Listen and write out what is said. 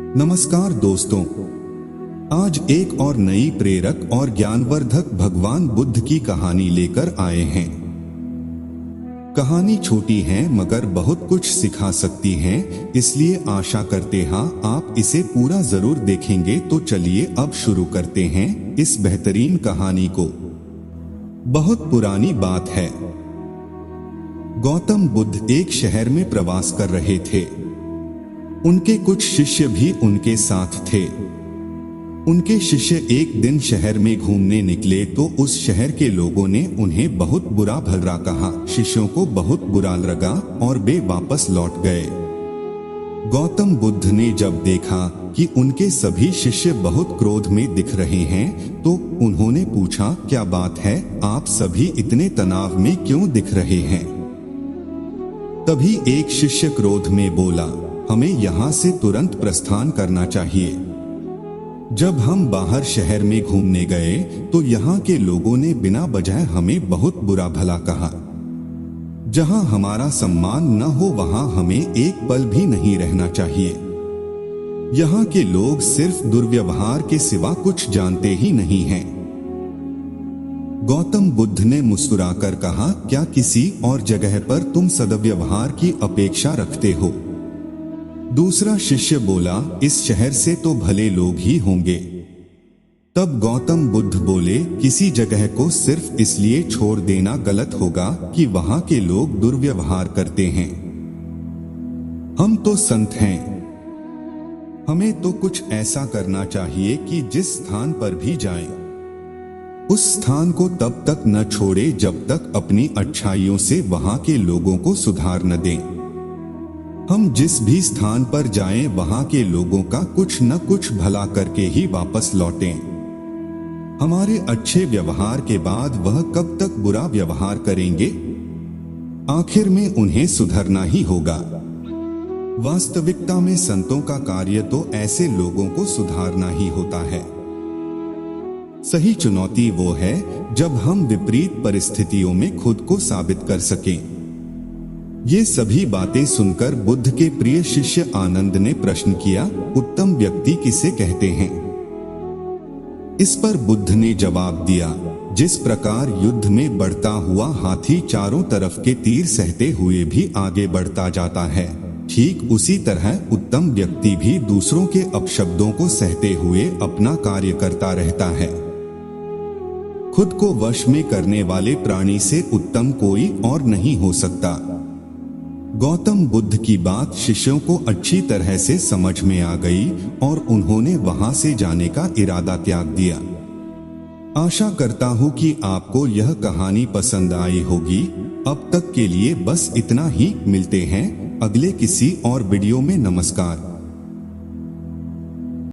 नमस्कार दोस्तों, आज एक और नई प्रेरक और ज्ञानवर्धक भगवान बुद्ध की कहानी लेकर आए हैं। कहानी छोटी है मगर बहुत कुछ सिखा सकती है, इसलिए आशा करते हैं आप इसे पूरा जरूर देखेंगे। तो चलिए अब शुरू करते हैं इस बेहतरीन कहानी को। बहुत पुरानी बात है। गौतम बुद्ध एक शहर में प्रवास कर रहे थे। उनके कुछ शिष्य भी उनके साथ थे। उनके शिष्य एक दिन शहर में घूमने निकले तो उस शहर के लोगों ने उन्हें बहुत बुरा भला कहा। शिष्यों को बहुत बुरा लगा और वे वापस लौट गए। गौतम बुद्ध ने जब देखा कि उनके सभी शिष्य बहुत क्रोध में दिख रहे हैं तो उन्होंने पूछा, क्या बात है, आप सभी इतने तनाव में क्यों दिख रहे हैं? तभी एक शिष्य क्रोध में बोला, हमें यहाँ से तुरंत प्रस्थान करना चाहिए। जब हम बाहर शहर में घूमने गए तो यहाँ के लोगों ने बिना वजह हमें बहुत बुरा भला कहा। जहाँ हमारा सम्मान न हो वहाँ हमें एक पल भी नहीं रहना चाहिए। यहाँ के लोग सिर्फ दुर्व्यवहार के सिवा कुछ जानते ही नहीं हैं। गौतम बुद्ध ने मुस्कुराकर कहा, क्या किसी और जगह पर तुम सद्व्यवहार की अपेक्षा रखते हो? दूसरा शिष्य बोला, इस शहर से तो भले लोग ही होंगे। तब गौतम बुद्ध बोले, किसी जगह को सिर्फ इसलिए छोड़ देना गलत होगा कि वहां के लोग दुर्व्यवहार करते हैं। हम तो संत हैं। हमें तो कुछ ऐसा करना चाहिए कि जिस स्थान पर भी जाएं, उस स्थान को तब तक न छोड़े जब तक अपनी अच्छाइयों से वहां के लोगों को सुधार न दें। हम जिस भी स्थान पर जाएं वहां के लोगों का कुछ न कुछ भला करके ही वापस लौटें। हमारे अच्छे व्यवहार के बाद वह कब तक बुरा व्यवहार करेंगे? आखिर में उन्हें सुधरना ही होगा। वास्तविकता में संतों का कार्य तो ऐसे लोगों को सुधारना ही होता है। सही चुनौती वो है जब हम विपरीत परिस्थितियों में खुद को साबित कर सकें। ये सभी बातें सुनकर बुद्ध के प्रिय शिष्य आनंद ने प्रश्न किया, उत्तम व्यक्ति किसे कहते हैं? इस पर बुद्ध ने जवाब दिया, जिस प्रकार युद्ध में बढ़ता हुआ हाथी चारों तरफ के तीर सहते हुए भी आगे बढ़ता जाता है, ठीक उसी तरह उत्तम व्यक्ति भी दूसरों के अपशब्दों को सहते हुए अपना कार्य करता रहता है। खुद को वश में करने वाले प्राणी से उत्तम कोई और नहीं हो सकता। गौतम बुद्ध की बात शिष्यों को अच्छी तरह से समझ में आ गई और उन्होंने वहां से जाने का इरादा त्याग दिया। आशा करता हूं कि आपको यह कहानी पसंद आई होगी। अब तक के लिए बस इतना ही। मिलते हैं अगले किसी और वीडियो में। नमस्कार।